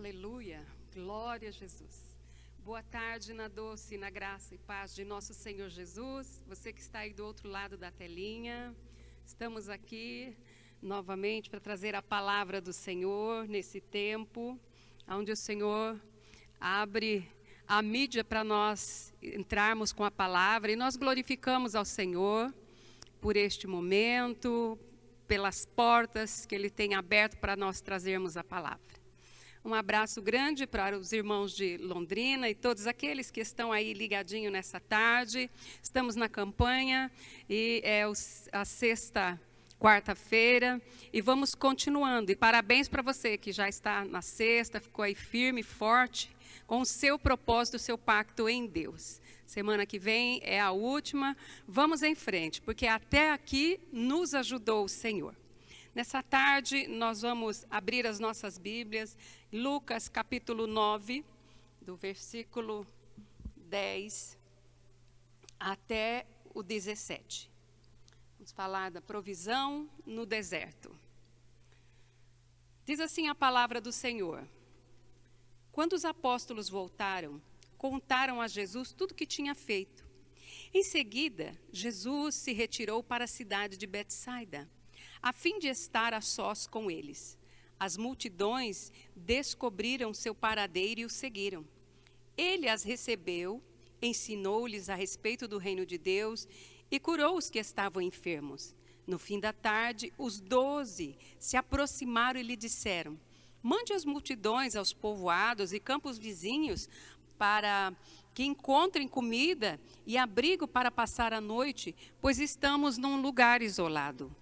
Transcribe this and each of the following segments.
Aleluia, glória a Jesus. Boa tarde na doce, na graça e paz de nosso Senhor Jesus. Você que está aí do outro lado da telinha, estamos aqui novamente para trazer a palavra do Senhor nesse tempo, onde o Senhor abre a mídia para nós entrarmos com a palavra e nós glorificamos ao Senhor por este momento, pelas portas que Ele tem aberto para nós trazermos a palavra. Um abraço grande para os irmãos de Londrina e todos aqueles que estão aí ligadinho nessa tarde. Estamos na campanha e é a sexta quarta-feira e vamos continuando. E parabéns para você que já está na sexta, ficou aí firme e forte com o seu propósito, o seu pacto em Deus. Semana que vem é a última. Vamos em frente, porque até aqui nos ajudou o Senhor. Nessa tarde, nós vamos abrir as nossas Bíblias, Lucas capítulo 9, do versículo 10 até o 17. Vamos falar da provisão no deserto. Diz assim a palavra do Senhor. Quando os apóstolos voltaram, contaram a Jesus tudo o que tinha feito. Em seguida, Jesus se retirou para a cidade de Betsaida, a fim de estar a sós com eles. As multidões descobriram seu paradeiro e o seguiram. Ele as recebeu, ensinou-lhes a respeito do reino de Deus e curou os que estavam enfermos. No fim da tarde, os 12 se aproximaram e lhe disseram: mande as multidões aos povoados e campos vizinhos para que encontrem comida e abrigo para passar a noite, pois estamos num lugar isolado.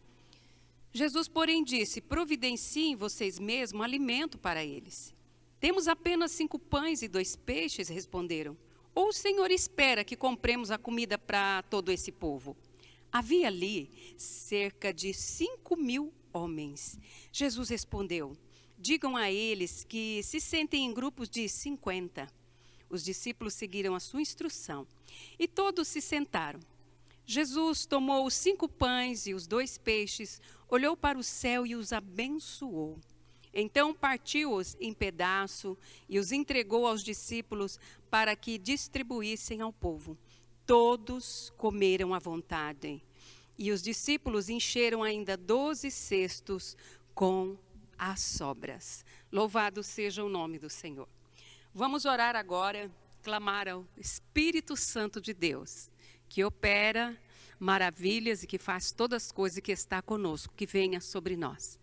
Jesus, porém, disse: providenciem vocês mesmos alimento para eles. Temos apenas 5 pães e 2 peixes, responderam. Ou o Senhor espera que compremos a comida para todo esse povo? Havia ali cerca de 5.000 homens. Jesus respondeu: digam a eles que se sentem em grupos de 50. Os discípulos seguiram a sua instrução e todos se sentaram. Jesus tomou os 5 pães e os 2 peixes, olhou para o céu e os abençoou. Então partiu-os em pedaço e os entregou aos discípulos para que distribuíssem ao povo. Todos comeram à vontade. E os discípulos encheram ainda 12 cestos com as sobras. Louvado seja o nome do Senhor. Vamos orar agora, clamar ao Espírito Santo de Deus, que opera maravilhas e que faz todas as coisas, que está conosco, que venha sobre nós.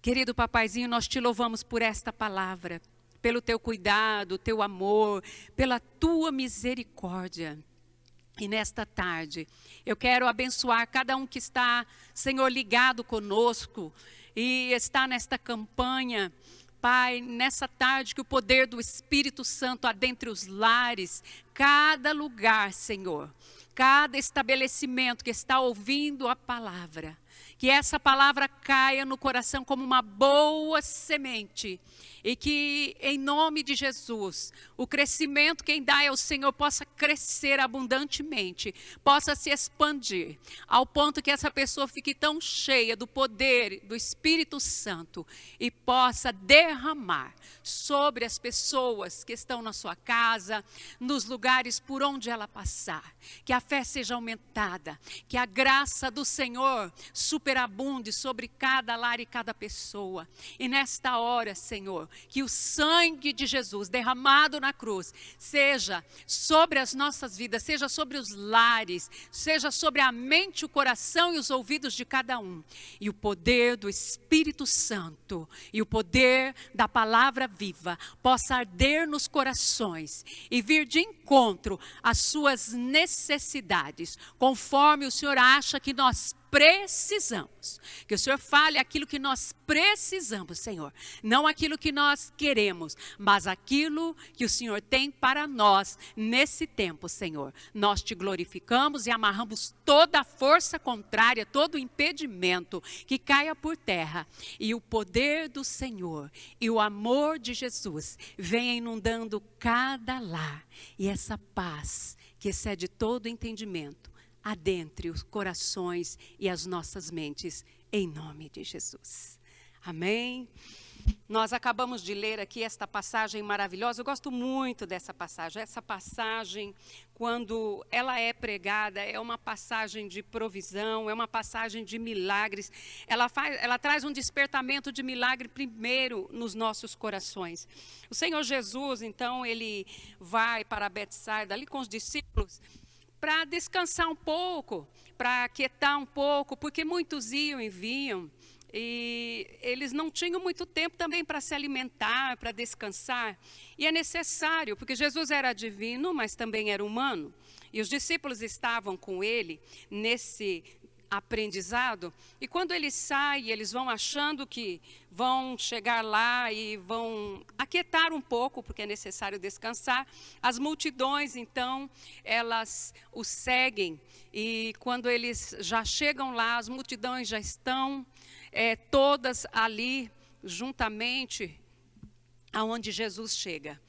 Querido papaizinho, nós te louvamos por esta palavra, pelo teu cuidado, teu amor, pela tua misericórdia. E nesta tarde, eu quero abençoar cada um que está, Senhor, ligado conosco e está nesta campanha. Pai, nessa tarde que o poder do Espírito Santo adentre os lares, cada lugar, Senhor, cada estabelecimento que está ouvindo a palavra, que essa palavra caia no coração como uma boa semente e que, em nome de Jesus, o crescimento quem dá é o Senhor, possa crescer abundantemente, possa se expandir, ao ponto que essa pessoa fique tão cheia do poder do Espírito Santo e possa derramar sobre as pessoas que estão na sua casa, nos lugares por onde ela passar, que a fé seja aumentada, que a graça do Senhor superabunde sobre cada lar e cada pessoa. E nesta hora, Senhor, que o sangue de Jesus derramado na cruz seja sobre as nossas vidas, seja sobre os lares, seja sobre a mente, o coração e os ouvidos de cada um. E o poder do Espírito Santo e o poder da palavra viva possa arder nos corações e vir de encontro às suas necessidades, conforme o Senhor acha que nós precisamos. Que o Senhor fale aquilo que nós precisamos, Senhor. Não aquilo que nós queremos, mas aquilo que o Senhor tem para nós nesse tempo, Senhor. Nós te glorificamos e amarramos toda a força contrária, todo o impedimento que caia por terra. E o poder do Senhor e o amor de Jesus venha inundando cada lar. E essa paz que excede todo entendimento adentre os corações e as nossas mentes, em nome de Jesus. Amém? Nós acabamos de ler aqui esta passagem maravilhosa. Eu gosto muito dessa passagem. Essa passagem, quando ela é pregada, é uma passagem de provisão, é uma passagem de milagres. Ela traz um despertamento de milagre primeiro nos nossos corações. O Senhor Jesus, então, ele vai para Betsaida ali com os discípulos para descansar um pouco, para aquietar um pouco, porque muitos iam e vinham. E eles não tinham muito tempo também para se alimentar, para descansar. E é necessário, porque Jesus era divino, mas também era humano. E os discípulos estavam com ele nesse aprendizado. E quando ele sai, eles vão achando que vão chegar lá e vão aquietar um pouco, porque é necessário descansar. As multidões, então, elas o seguem. E quando eles já chegam lá, as multidões já estão todas ali, juntamente, aonde Jesus chega.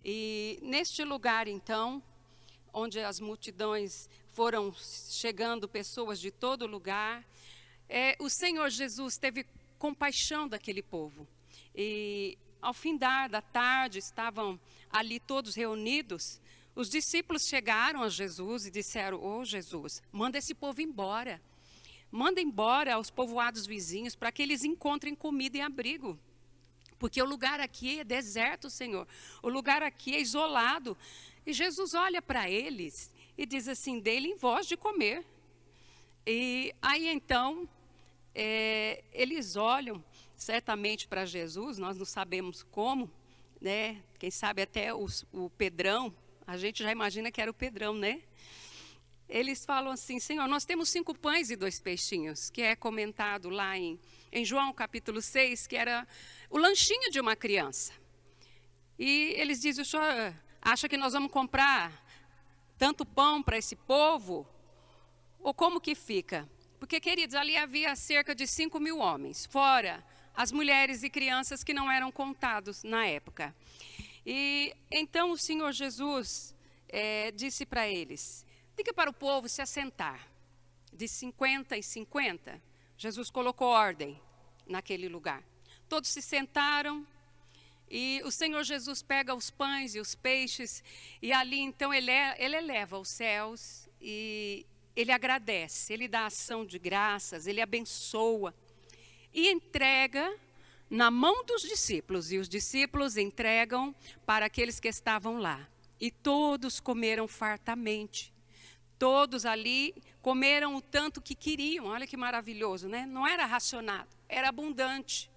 E neste lugar, então, onde as multidões foram chegando, pessoas de todo lugar, o Senhor Jesus teve compaixão daquele povo. E ao findar da tarde, estavam ali todos reunidos, os discípulos chegaram a Jesus e disseram: "Ô Jesus, manda esse povo embora. Manda embora aos povoados vizinhos para que eles encontrem comida e abrigo. Porque o lugar aqui é deserto, Senhor. O lugar aqui é isolado." E Jesus olha para eles e diz assim: "Dê-lhe voz de comer." E aí então, eles olham certamente para Jesus, nós não sabemos como, né? Quem sabe até o Pedrão, a gente já imagina que era o Pedrão, né? Eles falam assim: "Senhor, nós temos 5 pães e 2 peixinhos", que é comentado lá em João capítulo 6, que era o lanchinho de uma criança. E eles dizem: "O senhor acha que nós vamos comprar tanto pão para esse povo? Ou como que fica?" Porque, queridos, ali havia cerca de 5.000 homens, fora as mulheres e crianças que não eram contados na época. E então o Senhor Jesus disse para eles: "Diga para o povo se assentar." De 50 em 50, Jesus colocou ordem naquele lugar. Todos se sentaram e o Senhor Jesus pega os pães e os peixes e ali então ele eleva os céus e ele agradece, ele dá ação de graças, ele abençoa e entrega na mão dos discípulos. E os discípulos entregam para aqueles que estavam lá. E todos comeram fartamente. Todos ali comeram o tanto que queriam. Olha que maravilhoso, né? Não era racionado, era abundante.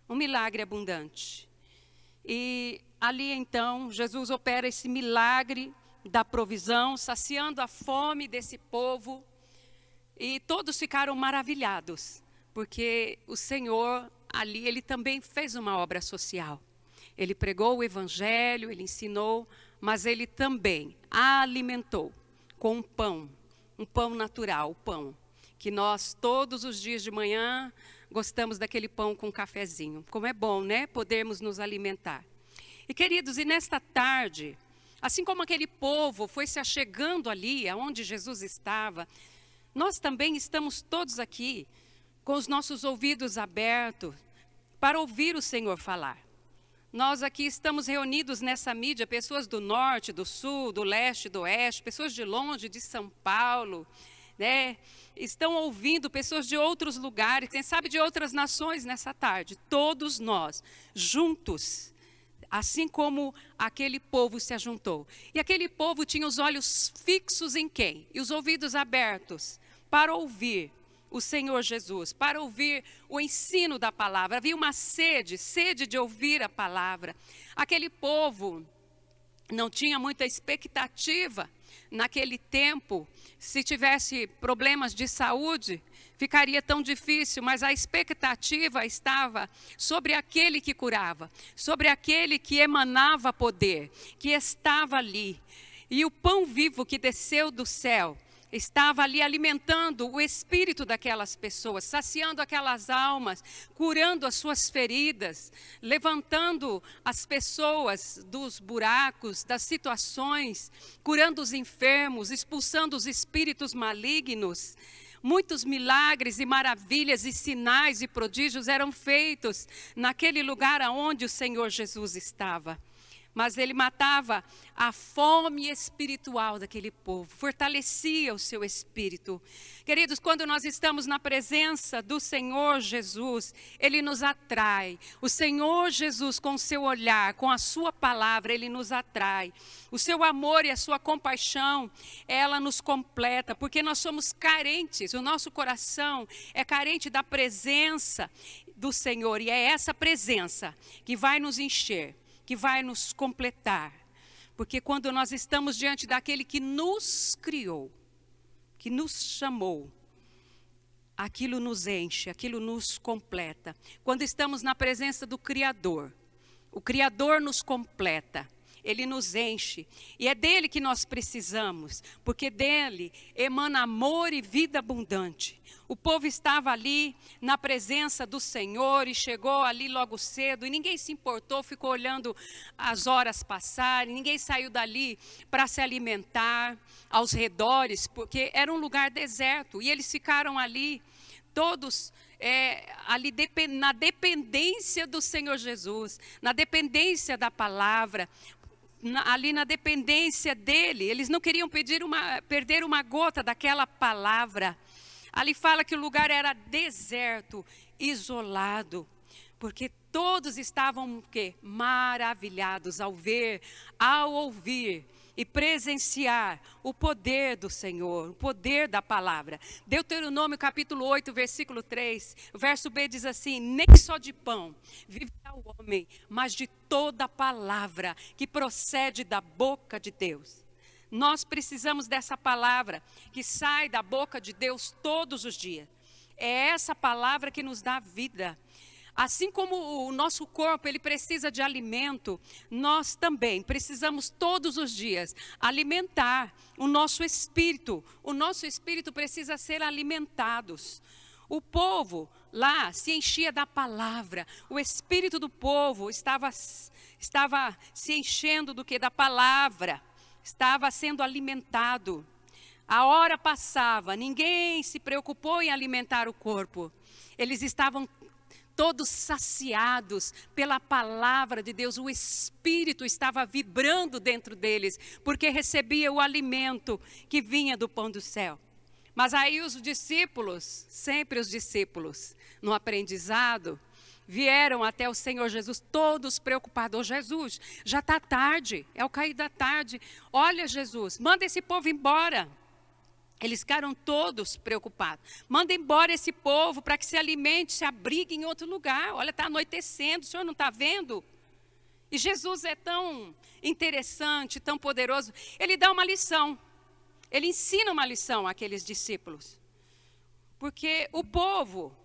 Um milagre abundante. E ali então, Jesus opera esse milagre da provisão, saciando a fome desse povo. E todos ficaram maravilhados, porque o Senhor ali, ele também fez uma obra social. Ele pregou o evangelho, ele ensinou, mas ele também alimentou com um pão natural, o pão que nós todos os dias de manhã gostamos daquele pão com cafezinho. Como é bom, né? Podermos nos alimentar. E queridos, e nesta tarde, assim como aquele povo foi se achegando ali, aonde Jesus estava, nós também estamos todos aqui com os nossos ouvidos abertos para ouvir o Senhor falar. Nós aqui estamos reunidos nessa mídia, pessoas do norte, do sul, do leste, do oeste, pessoas de longe, de São Paulo, né? Estão ouvindo pessoas de outros lugares, quem sabe de outras nações nessa tarde. Todos nós, juntos, assim como aquele povo se ajuntou. E aquele povo tinha os olhos fixos em quem? E os ouvidos abertos para ouvir o Senhor Jesus, para ouvir o ensino da palavra. Havia uma sede de ouvir a palavra. Aquele povo não tinha muita expectativa naquele tempo. Se tivesse problemas de saúde, ficaria tão difícil, mas a expectativa estava sobre aquele que curava, sobre aquele que emanava poder, que estava ali. E o pão vivo que desceu do céu estava ali alimentando o espírito daquelas pessoas, saciando aquelas almas, curando as suas feridas, levantando as pessoas dos buracos, das situações, curando os enfermos, expulsando os espíritos malignos. Muitos milagres e maravilhas e sinais e prodígios eram feitos naquele lugar onde o Senhor Jesus estava. Mas ele matava a fome espiritual daquele povo, fortalecia o seu espírito. Queridos, quando nós estamos na presença do Senhor Jesus, Ele nos atrai. O Senhor Jesus, com o seu olhar, com a sua palavra, Ele nos atrai. O seu amor e a sua compaixão, ela nos completa, porque nós somos carentes, o nosso coração é carente da presença do Senhor. E é essa presença que vai nos encher, que vai nos completar, porque quando nós estamos diante daquele que nos criou, que nos chamou, aquilo nos enche, aquilo nos completa. Quando estamos na presença do Criador, o Criador nos completa, Ele nos enche, e é dele que nós precisamos, porque dele emana amor e vida abundante. O povo estava ali na presença do Senhor e chegou ali logo cedo e ninguém se importou, ficou olhando as horas passarem, ninguém saiu dali para se alimentar aos redores, porque era um lugar deserto e eles ficaram ali todos ali na dependência do Senhor Jesus, na dependência da palavra, ali na dependência dele. Eles não queriam perder uma gota daquela palavra. Ali fala que o lugar era deserto, isolado, porque todos estavam o quê? Maravilhados ao ver, ao ouvir e presenciar o poder do Senhor, o poder da palavra. Deuteronômio capítulo 8, versículo 3, o verso B diz assim: nem só de pão viverá o homem, mas de toda palavra que procede da boca de Deus. Nós precisamos dessa palavra que sai da boca de Deus todos os dias. É essa palavra que nos dá vida. Assim como o nosso corpo, ele precisa de alimento, nós também precisamos todos os dias alimentar o nosso espírito. O nosso espírito precisa ser alimentado. O povo lá se enchia da palavra. O espírito do povo estava se enchendo do que? Da palavra. Estava sendo alimentado. A hora passava, ninguém se preocupou em alimentar o corpo. Eles estavam todos saciados pela palavra de Deus. O Espírito estava vibrando dentro deles, porque recebia o alimento que vinha do pão do céu. Mas aí os discípulos, sempre os discípulos, no aprendizado, vieram até o Senhor Jesus, todos preocupados. Ô Jesus, já está tarde, é o cair da tarde. Olha, Jesus, manda esse povo embora. Eles ficaram todos preocupados. Manda embora esse povo para que se alimente, se abrigue em outro lugar. Olha, está anoitecendo, o senhor não está vendo? E Jesus é tão interessante, tão poderoso. Ele dá uma lição. Ele ensina uma lição àqueles discípulos. Porque o povo,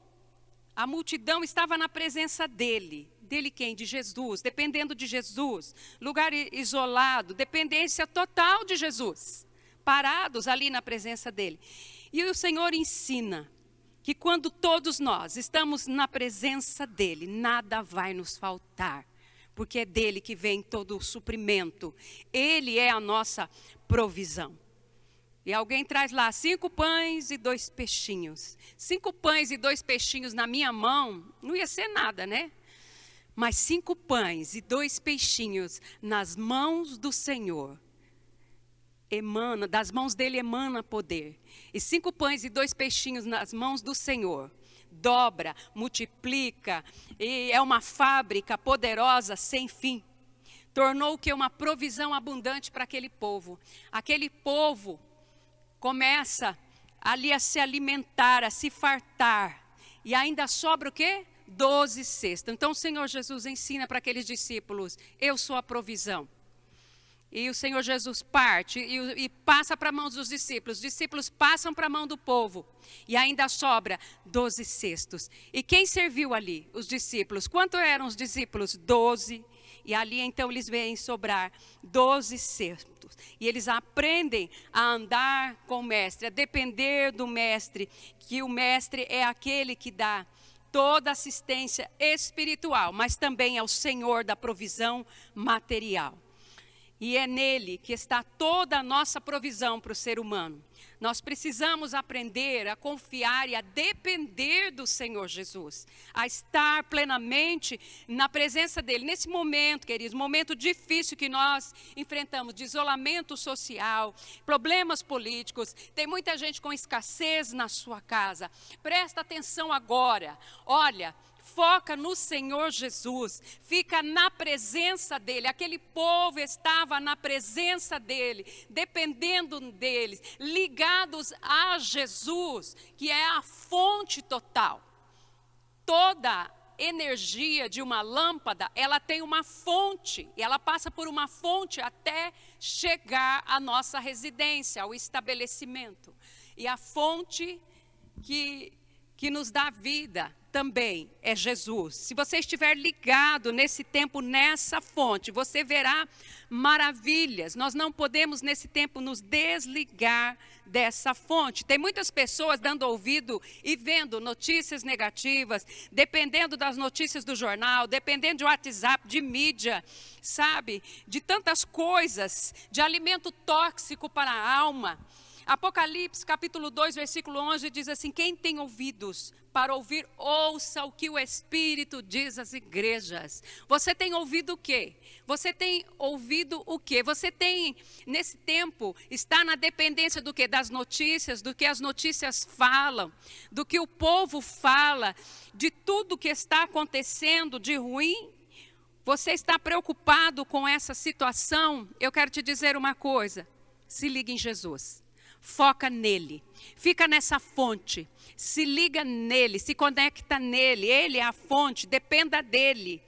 a multidão estava na presença dele. Dele quem? De Jesus, dependendo de Jesus. Lugar isolado, dependência total de Jesus. Parados ali na presença dele. E o Senhor ensina que quando todos nós estamos na presença dele, nada vai nos faltar. Porque é dele que vem todo o suprimento. Ele é a nossa provisão. E alguém traz lá 5 pães e 2 peixinhos. 5 pães e 2 peixinhos na minha mão, não ia ser nada, né? Mas 5 pães e 2 peixinhos nas mãos do Senhor, das mãos dele emana poder. E 5 pães e 2 peixinhos nas mãos do Senhor, dobra, multiplica, e é uma fábrica poderosa sem fim. Tornou o que? Uma provisão abundante para aquele povo. Aquele povo começa ali a se alimentar, a se fartar. E ainda sobra o quê? 12 cestas. Então o Senhor Jesus ensina para aqueles discípulos: eu sou a provisão. E o Senhor Jesus parte e passa para a mão dos discípulos. Os discípulos passam para a mão do povo. E ainda sobra 12 cestos. E quem serviu ali? Os discípulos. Quanto eram os discípulos? 12. E ali então eles veem sobrar 12 cestos. E eles aprendem a andar com o mestre, a depender do mestre. Que o mestre é aquele que dá toda assistência espiritual, mas também é o Senhor da provisão material. E é nele que está toda a nossa provisão para o ser humano. Nós precisamos aprender a confiar e a depender do Senhor Jesus, a estar plenamente na presença dEle. Nesse momento, queridos, momento difícil que nós enfrentamos, de isolamento social, problemas políticos, tem muita gente com escassez na sua casa. Presta atenção agora, olha, foca no Senhor Jesus, fica na presença dEle. Aquele povo estava na presença dEle, dependendo dEle, ligados a Jesus, que é a fonte total. Toda energia de uma lâmpada, ela tem uma fonte, e ela passa por uma fonte até chegar à nossa residência, ao estabelecimento. E a fonte que nos dá vida também é Jesus. Se você estiver ligado nesse tempo nessa fonte, você verá maravilhas. Nós não podemos nesse tempo nos desligar dessa fonte. Tem muitas pessoas dando ouvido e vendo notícias negativas, dependendo das notícias do jornal, dependendo de WhatsApp, de mídia, sabe? De tantas coisas, de alimento tóxico para a alma. Apocalipse, capítulo 2, versículo 11, diz assim: quem tem ouvidos para ouvir, ouça o que o Espírito diz às igrejas. Você tem ouvido o quê? Você tem ouvido o quê? Você tem, nesse tempo, está na dependência do quê? Das notícias, do que as notícias falam, do que o povo fala, de tudo que está acontecendo de ruim. Você está preocupado com essa situação? Eu quero te dizer uma coisa: se liga em Jesus. Foca nele, fica nessa fonte, se liga nele, se conecta nele, ele é a fonte, dependa dele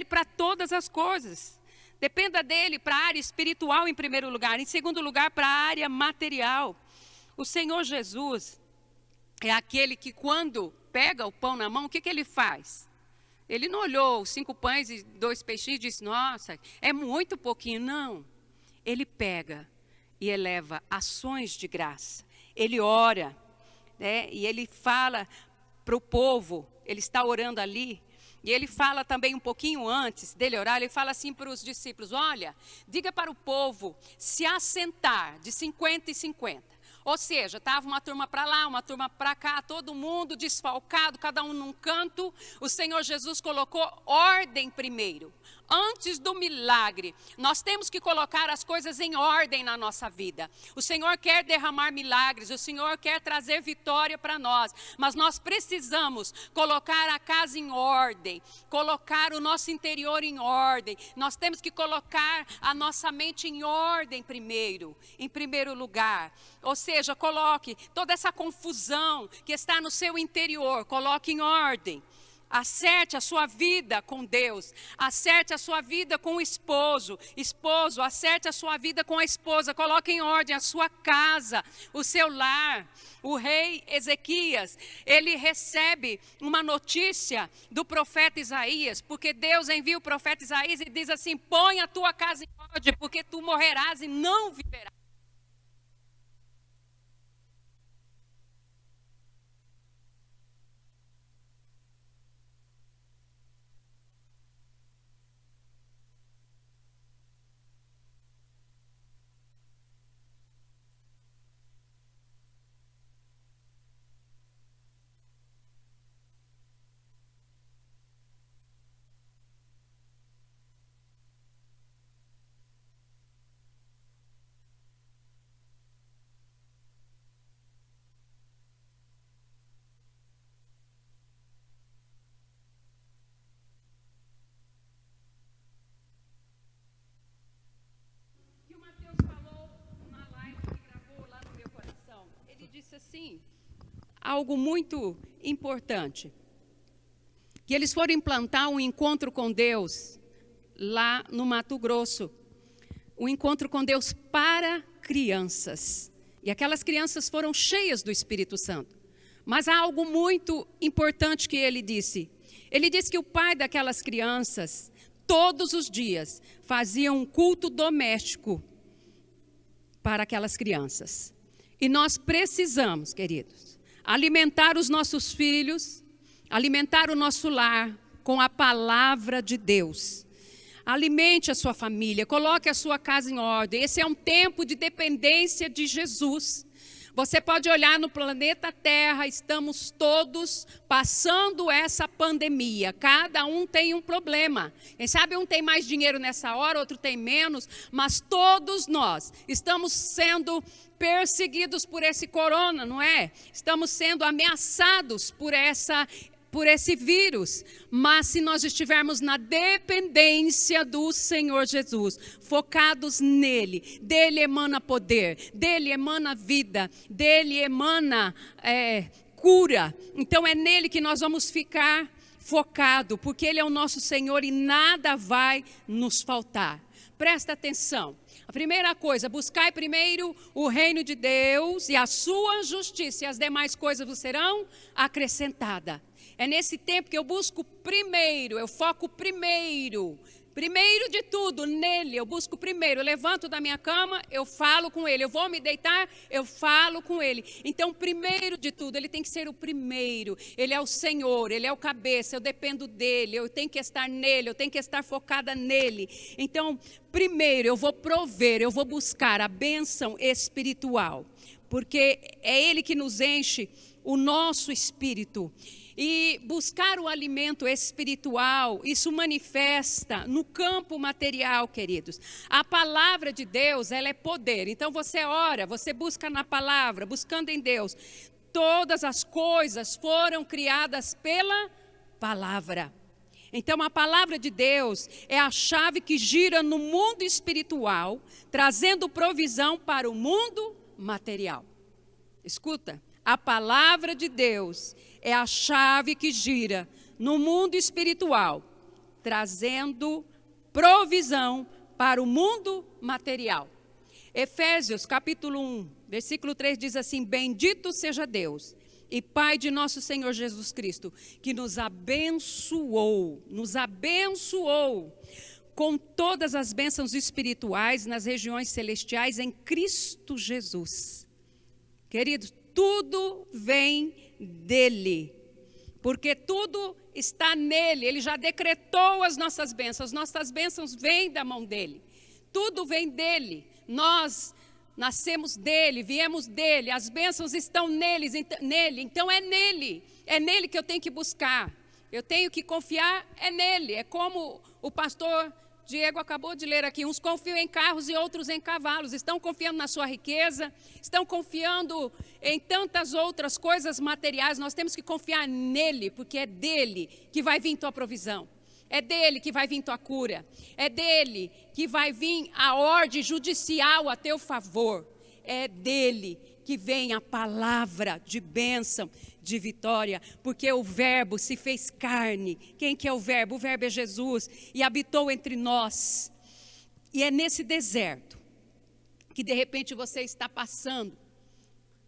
para todas as coisas, dependa dele para a área espiritual em primeiro lugar, em segundo lugar para a área material. O Senhor Jesus é aquele que quando pega o pão na mão, o que ele faz? Ele não olhou os 5 pães e 2 peixinhos e disse, nossa, é muito pouquinho, não, ele pega e eleva ações de graça. Ele ora, né? E ele fala para o povo, ele está orando ali, e ele fala também um pouquinho antes dele orar, ele fala assim para os discípulos, olha, diga para o povo se assentar de 50 e 50. Ou seja, estava uma turma para lá, uma turma para cá, todo mundo desfalcado, cada um num canto. O Senhor Jesus colocou ordem primeiro. Antes do milagre, nós temos que colocar as coisas em ordem na nossa vida. O Senhor quer derramar milagres, o Senhor quer trazer vitória para nós, mas nós precisamos colocar a casa em ordem, colocar o nosso interior em ordem. Nós temos que colocar a nossa mente em ordem primeiro, em primeiro lugar. Ou seja, coloque toda essa confusão que está no seu interior, coloque em ordem. Acerte a sua vida com Deus, acerte a sua vida com o esposo, acerte a sua vida com a esposa, coloque em ordem a sua casa, o seu lar. O rei Ezequias, ele recebe uma notícia do profeta Isaías, porque Deus envia o profeta Isaías e diz assim, põe a tua casa em ordem, porque tu morrerás e não viverás. Assim, algo muito importante, que eles foram implantar um encontro com Deus lá no Mato Grosso, um encontro com Deus para crianças, e aquelas crianças foram cheias do Espírito Santo, mas há algo muito importante que ele disse que o pai daquelas crianças, todos os dias, fazia um culto doméstico para aquelas crianças. E nós precisamos, queridos, alimentar os nossos filhos, alimentar o nosso lar com a palavra de Deus. Alimente a sua família, coloque a sua casa em ordem. Esse é um tempo de dependência de Jesus. Você pode olhar no planeta Terra, estamos todos passando essa pandemia. Cada um tem um problema. Quem sabe um tem mais dinheiro nessa hora, outro tem menos, mas todos nós estamos sendo perseguidos por esse corona, não é? Estamos sendo ameaçados por esse vírus, mas se nós estivermos na dependência do Senhor Jesus, focados nele, dele emana poder, dele emana vida, dele emana cura, então é nele que nós vamos ficar focado, porque ele é o nosso Senhor e nada vai nos faltar. Presta atenção. A primeira coisa, buscai primeiro o reino de Deus e a sua justiça, e as demais coisas vos serão acrescentadas. É nesse tempo que eu busco primeiro, eu foco primeiro de tudo nele, eu busco primeiro. Eu levanto da minha cama, eu falo com ele. Eu vou me deitar, eu falo com ele. Então, primeiro de tudo, ele tem que ser o primeiro. Ele é o Senhor, ele é o cabeça, eu dependo dele, eu tenho que estar nele, eu tenho que estar focada nele. Então, primeiro eu vou prover, eu vou buscar a bênção espiritual, porque é ele que nos enche o nosso espírito. E buscar o alimento espiritual, isso manifesta no campo material, queridos. A palavra de Deus, ela é poder. Então você ora, você busca na palavra, buscando em Deus. Todas as coisas foram criadas pela palavra. Então a palavra de Deus é a chave que gira no mundo espiritual, trazendo provisão para o mundo material. Escuta, a palavra de Deus é a chave que gira no mundo espiritual, trazendo provisão para o mundo material. Efésios capítulo 1, versículo 3 diz assim: bendito seja Deus e Pai de nosso Senhor Jesus Cristo, que nos abençoou com todas as bênçãos espirituais nas regiões celestiais em Cristo Jesus. Queridos, tudo vem dele, porque tudo está nele. Ele já decretou as nossas bênçãos vêm da mão dele, tudo vem dele. Nós nascemos dele, viemos dele, as bênçãos estão nele, então é nele que eu tenho que buscar, eu tenho que confiar, é nele. É como o pastor Diego acabou de ler aqui: uns confiam em carros e outros em cavalos. Estão confiando na sua riqueza, estão confiando em tantas outras coisas materiais. Nós temos que confiar nele, porque é dele que vai vir tua provisão, é dele que vai vir tua cura, é dele que vai vir a ordem judicial a teu favor, é dele que vem a palavra de bênção, de vitória, porque o verbo se fez carne. Quem que é o verbo? O verbo é Jesus, e habitou entre nós. E é nesse deserto que de repente você está passando,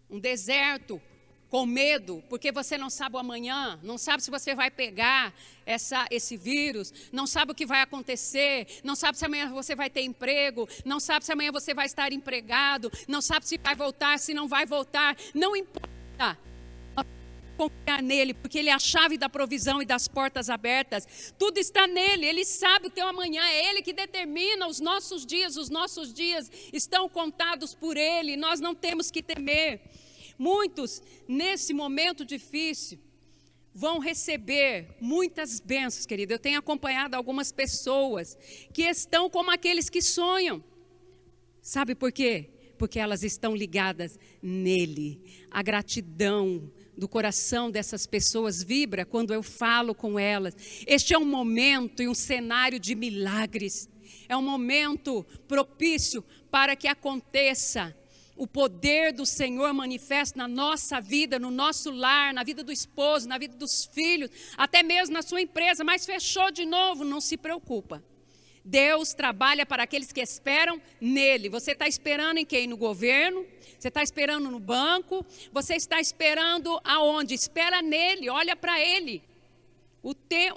um deserto com medo, porque você não sabe o amanhã, não sabe se você vai pegar esse vírus, não sabe o que vai acontecer, não sabe se amanhã você vai ter emprego, não sabe se amanhã você vai estar empregado, não sabe se vai voltar, se não vai voltar, não importa. Confiar nele, porque ele é a chave da provisão e das portas abertas. Tudo está nele, ele sabe o teu amanhã, é ele que determina os nossos dias estão contados por ele, nós não temos que temer. Muitos, nesse momento difícil, vão receber muitas bênçãos, querido. Eu tenho acompanhado algumas pessoas que estão como aqueles que sonham. Sabe por quê? Porque elas estão ligadas nele. A gratidão do coração dessas pessoas vibra quando eu falo com elas. Este é um momento e um cenário de milagres. É um momento propício para que aconteça o poder do Senhor manifesta na nossa vida, no nosso lar, na vida do esposo, na vida dos filhos, até mesmo na sua empresa. Mas fechou de novo, não se preocupa. Deus trabalha para aqueles que esperam nele. Você está esperando em quem? No governo? Você está esperando no banco? Você está esperando aonde? Espera nele, olha para ele.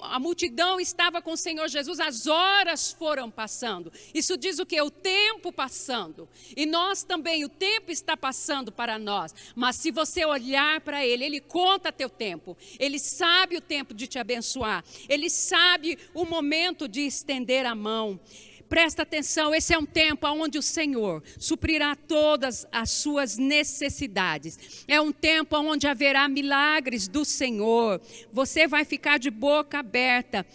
A multidão estava com o Senhor Jesus, as horas foram passando. Isso diz o quê? O tempo passando. E nós também, o tempo está passando para nós. Mas se você olhar para Ele, Ele conta teu tempo. Ele sabe o tempo de te abençoar. Ele sabe o momento de estender a mão. Presta atenção, esse é um tempo onde o Senhor suprirá todas as suas necessidades. É um tempo onde haverá milagres do Senhor. Você vai ficar de boca aberta.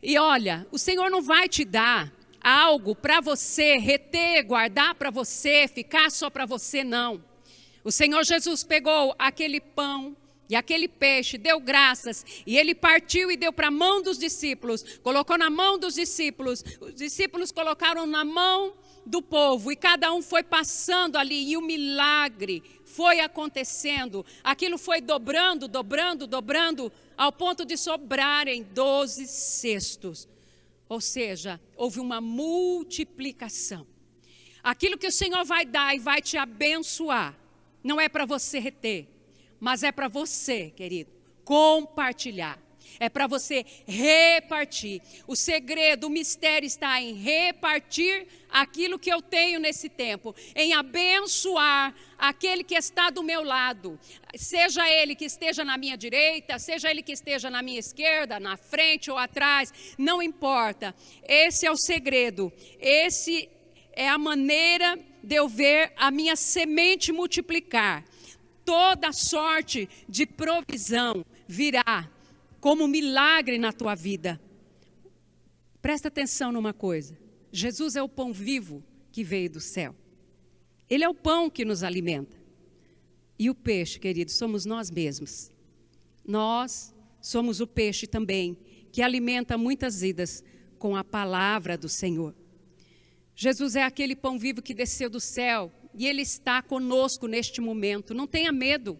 E olha, o Senhor não vai te dar algo para você reter, guardar para você, ficar só para você, não. O Senhor Jesus pegou aquele pão e aquele peixe, deu graças, e Ele partiu e deu para a mão dos discípulos, colocou na mão dos discípulos, os discípulos colocaram na mão do povo, e cada um foi passando ali, e o milagre foi acontecendo, aquilo foi dobrando, dobrando, dobrando, ao ponto de sobrarem 12 cestos, ou seja, houve uma multiplicação. Aquilo que o Senhor vai dar e vai te abençoar, não é para você reter, mas é para você, querido, compartilhar. É para você repartir. O segredo, o mistério está em repartir aquilo que eu tenho nesse tempo. Em abençoar aquele que está do meu lado. Seja ele que esteja na minha direita, seja ele que esteja na minha esquerda, na frente ou atrás. Não importa. Esse é o segredo. Esse é a maneira de eu ver a minha semente multiplicar. Toda sorte de provisão virá como milagre na tua vida. Presta atenção numa coisa. Jesus é o pão vivo que veio do céu. Ele é o pão que nos alimenta. E o peixe, querido, somos nós mesmos. Nós somos o peixe também, que alimenta muitas vidas com a palavra do Senhor. Jesus é aquele pão vivo que desceu do céu. E Ele está conosco neste momento. Não tenha medo.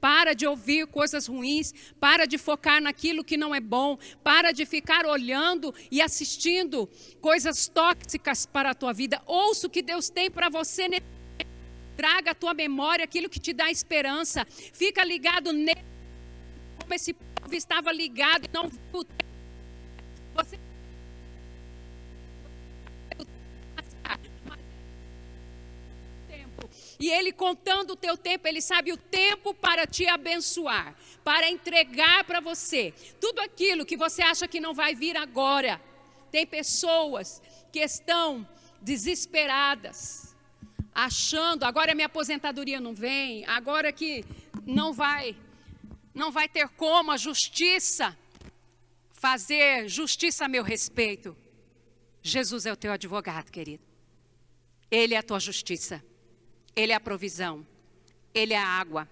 Para de ouvir coisas ruins. Para de focar naquilo que não é bom. Para de ficar olhando e assistindo coisas tóxicas para a tua vida. Ouça o que Deus tem para você. Traga à tua memória aquilo que te dá esperança. Fica ligado nele. Como esse povo estava ligado e não viu. Você e Ele contando o teu tempo, Ele sabe o tempo para te abençoar, para entregar para você tudo aquilo que você acha que não vai vir agora. Tem pessoas que estão desesperadas, achando, agora minha aposentadoria não vem, agora que não vai ter como a justiça fazer justiça a meu respeito. Jesus é o teu advogado, querido. Ele é a tua justiça. Ele é a provisão, Ele é a água,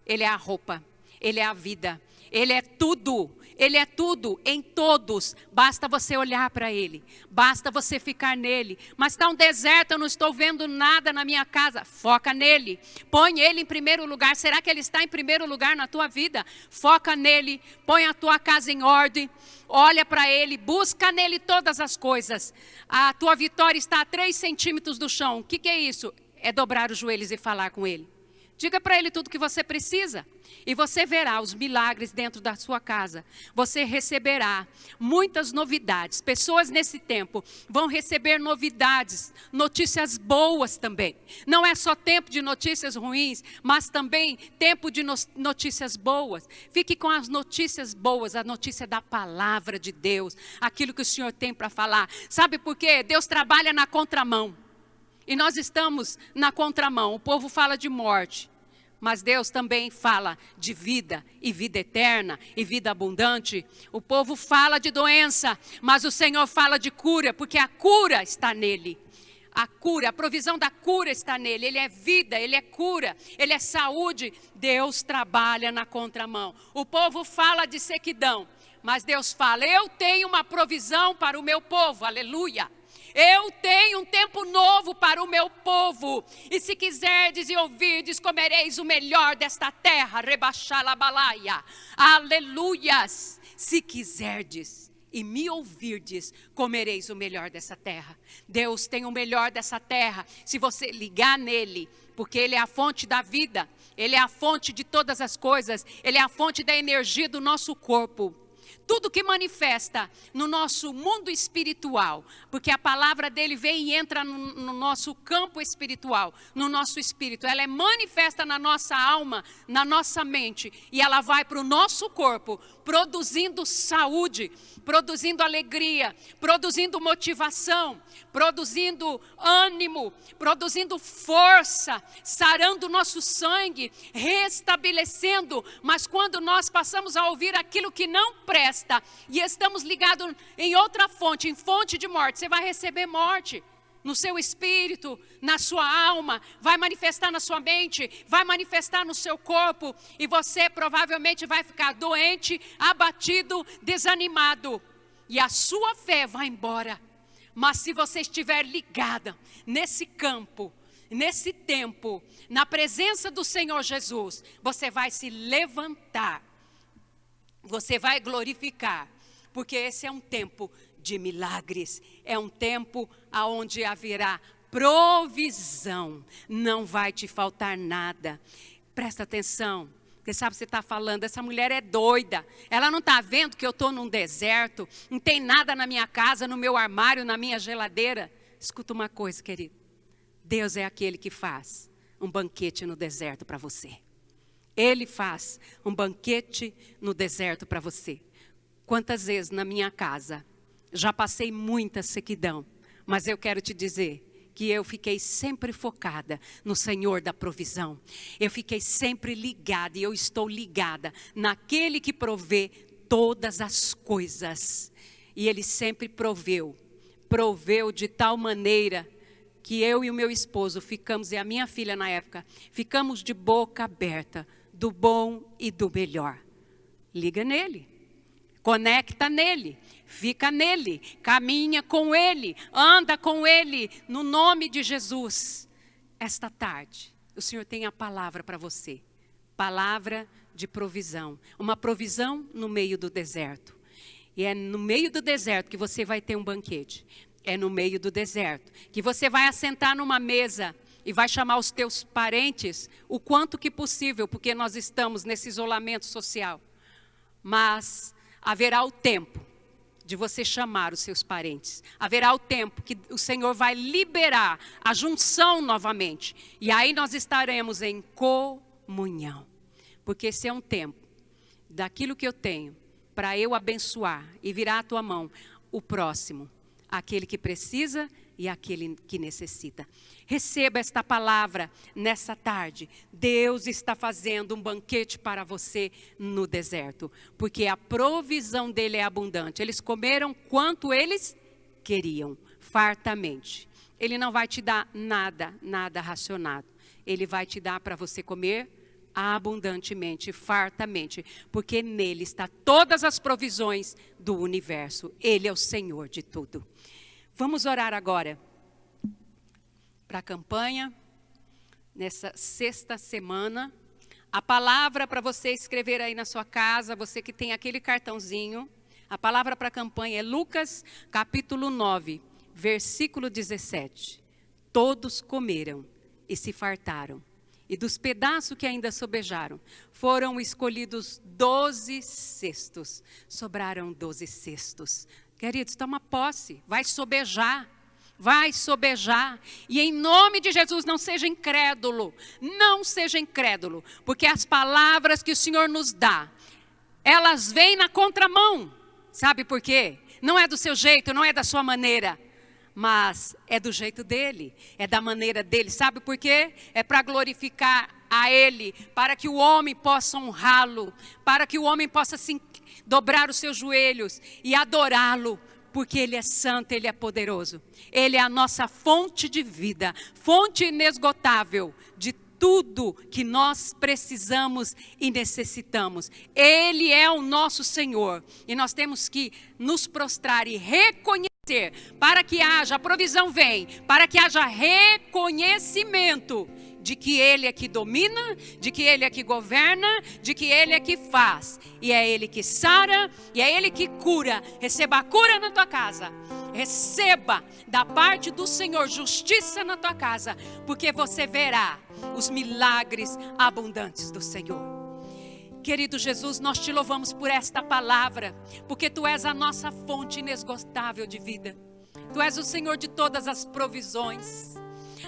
Ele é a roupa, Ele é a vida, Ele é tudo em todos. Basta você olhar para Ele, basta você ficar nele. Mas está um deserto, eu não estou vendo nada na minha casa. Foca nele, põe Ele em primeiro lugar. Será que Ele está em primeiro lugar na tua vida? Foca nele, põe a tua casa em ordem. Olha para Ele, busca nele todas as coisas. A tua vitória está a 3 centímetros do chão. O que é isso? É dobrar os joelhos e falar com Ele. Diga para Ele tudo que você precisa. E você verá os milagres dentro da sua casa. Você receberá muitas novidades. Pessoas nesse tempo vão receber novidades, notícias boas também. Não é só tempo de notícias ruins, mas também tempo de notícias boas. Fique com as notícias boas, a notícia da palavra de Deus. Aquilo que o Senhor tem para falar. Sabe por quê? Deus trabalha na contramão. E nós estamos na contramão. O povo fala de morte, mas Deus também fala de vida e vida eterna e vida abundante. O povo fala de doença, mas o Senhor fala de cura, porque a cura está nele. A cura, a provisão da cura está nele. Ele é vida, Ele é cura, Ele é saúde. Deus trabalha na contramão. O povo fala de sequidão, mas Deus fala, eu tenho uma provisão para o meu povo, aleluia. Eu tenho um tempo novo para o meu povo. E se quiserdes e ouvirdes, comereis o melhor desta terra. Rebaixalabalaia. Aleluias. Se quiserdes e me ouvirdes, comereis o melhor dessa terra. Deus tem o melhor dessa terra. Se você ligar nele, porque Ele é a fonte da vida. Ele é a fonte de todas as coisas. Ele é a fonte da energia do nosso corpo. tudo que manifesta no nosso mundo espiritual, porque a palavra dele vem e entra no nosso campo espiritual, no nosso espírito. Ela é manifesta na nossa alma, na nossa mente, e ela vai para o nosso corpo, produzindo saúde, produzindo alegria, produzindo motivação, produzindo ânimo, produzindo força, sarando o nosso sangue, restabelecendo. Mas quando nós passamos a ouvir aquilo que não presta e estamos ligados em outra fonte, em fonte de morte, você vai receber morte no seu espírito, na sua alma, vai manifestar na sua mente, vai manifestar no seu corpo, e você provavelmente vai ficar doente, abatido, desanimado, e a sua fé vai embora. Mas se você estiver ligada nesse campo, nesse tempo, na presença do Senhor Jesus, você vai se levantar, você vai glorificar, porque esse é um tempo de milagres, é um tempo onde haverá provisão, não vai te faltar nada. Presta atenção, porque sabe, você está falando, essa mulher é doida, ela não está vendo que eu estou num deserto, não tem nada na minha casa, no meu armário, na minha geladeira. Escuta uma coisa, querido, Deus é aquele que faz um banquete no deserto para você. Ele faz um banquete no deserto para você. Quantas vezes na minha casa já passei muita sequidão, mas eu quero te dizer que eu fiquei sempre focada no Senhor da provisão. Eu fiquei sempre ligada, e eu estou ligada naquele que provê todas as coisas. E Ele sempre proveu de tal maneira que eu e o meu esposo ficamos, e a minha filha na época, ficamos de boca aberta do bom e do melhor. Liga nele, conecta nele, fica nele, caminha com ele, anda com ele, no nome de Jesus. Esta tarde, o Senhor tem a palavra para você, palavra de provisão, uma provisão no meio do deserto. E é no meio do deserto que você vai ter um banquete, é no meio do deserto que você vai assentar numa mesa e vai chamar os teus parentes o quanto que possível, porque nós estamos nesse isolamento social. Mas haverá o tempo de você chamar os seus parentes. Haverá o tempo que o Senhor vai liberar a junção novamente. E aí nós estaremos em comunhão. Porque esse é um tempo daquilo que eu tenho para eu abençoar e virar a tua mão o próximo, aquele que precisa e aquele que necessita. Receba esta palavra nessa tarde. Deus está fazendo um banquete para você no deserto, porque a provisão dele é abundante. Eles comeram quanto eles queriam, fartamente. Ele não vai te dar nada racionado. Ele vai te dar para você comer abundantemente, fartamente, porque nele está todas as provisões do universo. Ele é o Senhor de tudo. Vamos orar agora para a campanha, nessa sexta semana. A palavra para você escrever aí na sua casa, você que tem aquele cartãozinho, a palavra para a campanha é Lucas capítulo 9, versículo 17. Todos comeram e se fartaram, e dos pedaços que ainda sobejaram, foram escolhidos 12 cestos. Sobraram 12 cestos. Queridos, toma posse, vai sobejar. Vai sobejar, e em nome de Jesus não seja incrédulo, porque as palavras que o Senhor nos dá, elas vêm na contramão, sabe por quê? Não é do seu jeito, não é da sua maneira, mas é do jeito dele, é da maneira dele, sabe por quê? É para glorificar a ele, para que o homem possa honrá-lo, para que o homem possa dobrar os seus joelhos e adorá-lo, porque Ele é santo, Ele é poderoso. Ele é a nossa fonte de vida, fonte inesgotável de tudo que nós precisamos e necessitamos. Ele é o nosso Senhor. E nós temos que nos prostrar e reconhecer, para que haja, a provisão vem, para que haja reconhecimento de que Ele é que domina, de que Ele é que governa, de que Ele é que faz. E é Ele que sara, e é Ele que cura. Receba a cura na tua casa. Receba da parte do Senhor justiça na tua casa, porque você verá os milagres abundantes do Senhor. Querido Jesus, nós te louvamos por esta palavra, porque Tu és a nossa fonte inesgotável de vida. Tu és o Senhor de todas as provisões.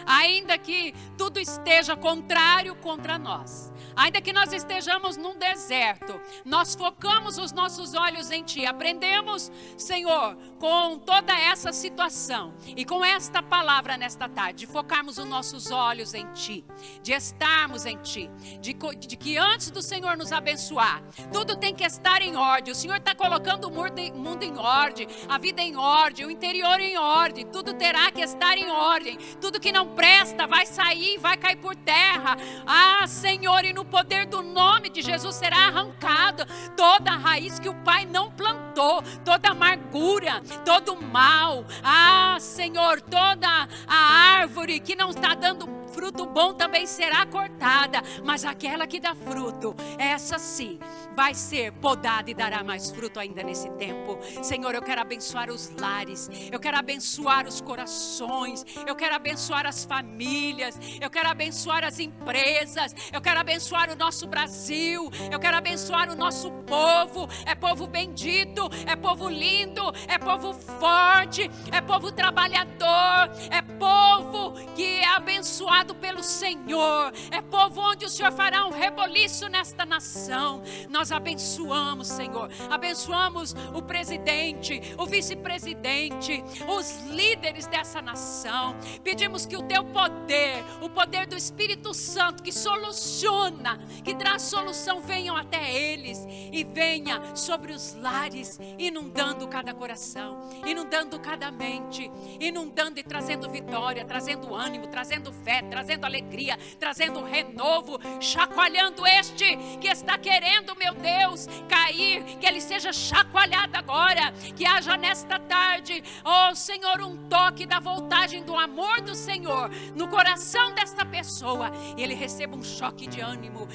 Ainda que tudo esteja contrário contra nós, ainda que nós estejamos num deserto, nós focamos os nossos olhos em Ti. Aprendemos, Senhor, com toda essa situação e com esta palavra nesta tarde, de focarmos os nossos olhos em Ti, de estarmos em Ti, de que antes do Senhor nos abençoar, tudo tem que estar em ordem. O Senhor está colocando o mundo em ordem, a vida em ordem, o interior em ordem, tudo terá que estar em ordem. Tudo que não presta vai sair, vai cair por terra. Ah, Senhor, e no poder do nome de Jesus será arrancada toda a raiz que o Pai não plantou, toda amargura, todo mal. Ah, Senhor, toda a árvore que não está dando fruto bom também será cortada, mas aquela que dá fruto, essa sim, vai ser podada e dará mais fruto ainda nesse tempo. Senhor, eu quero abençoar os lares, eu quero abençoar os corações, eu quero abençoar as famílias, eu quero abençoar as empresas, eu quero abençoar o nosso Brasil, eu quero abençoar o nosso povo. É povo bendito, é povo lindo, é povo forte, é povo trabalhador, é povo que é abençoado pelo Senhor, é povo onde o Senhor fará um reboliço nesta nação. Nós abençoamos, Senhor, abençoamos o presidente, o vice-presidente, os líderes dessa nação. Pedimos que o Teu poder, o poder do Espírito Santo que soluciona, que traz solução, venham até eles e venha sobre os lares, inundando cada coração, inundando cada mente, inundando e trazendo vitória, trazendo ânimo, trazendo fé, trazendo alegria, trazendo renovo, chacoalhando este que está querendo, meu Deus, cair, que ele seja chacoalhado agora, que haja nesta tarde, oh Senhor, um toque da voltagem do amor do Senhor no coração desta pessoa, e ele receba um choque de ânimo,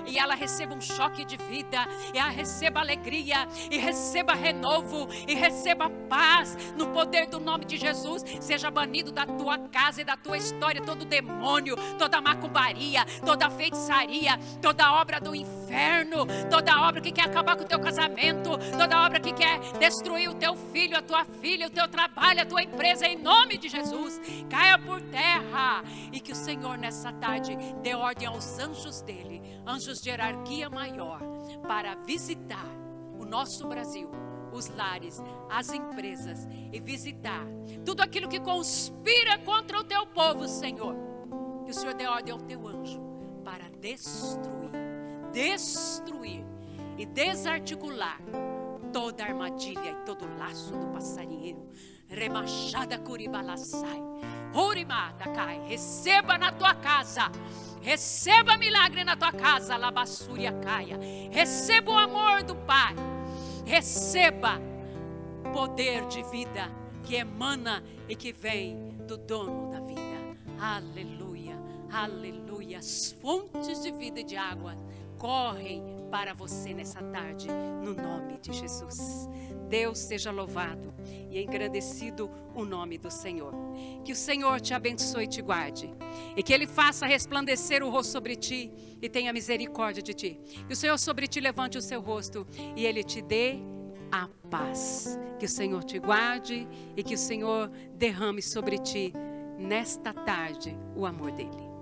e ela receba um choque de vida, e ela receba alegria, e receba renovo, e receba paz, no poder do nome de Jesus. Seja banido da tua casa e da tua história todo demônio, toda macumbaria, toda feitiçaria, toda obra do inferno, toda obra que quer acabar com o teu casamento, toda obra que quer destruir o teu filho, a tua filha, o teu trabalho, a tua empresa, em nome de Jesus, caia por terra, e que o Senhor nessa tarde dê ordem aos anjos dele, anjos de hierarquia maior, para visitar o nosso Brasil, os lares, as empresas, e visitar tudo aquilo que conspira contra o teu povo, Senhor. Que o Senhor dê ordem ao teu anjo para destruir e desarticular toda armadilha e todo laço do passarinheiro. Remachada curibalaçai, urimada cai, receba na tua casa. Receba milagre na tua casa, labassúria caia. Receba o amor do Pai. Receba poder de vida que emana e que vem do dono da vida. Aleluia, aleluia. As fontes de vida e de água correm para você nessa tarde, no nome de Jesus. Deus seja louvado e engrandecido o nome do Senhor. Que o Senhor te abençoe e te guarde, e que Ele faça resplandecer o rosto sobre ti e tenha misericórdia de ti. Que o Senhor sobre ti levante o seu rosto e Ele te dê a paz. Que o Senhor te guarde e que o Senhor derrame sobre ti nesta tarde o amor dEle.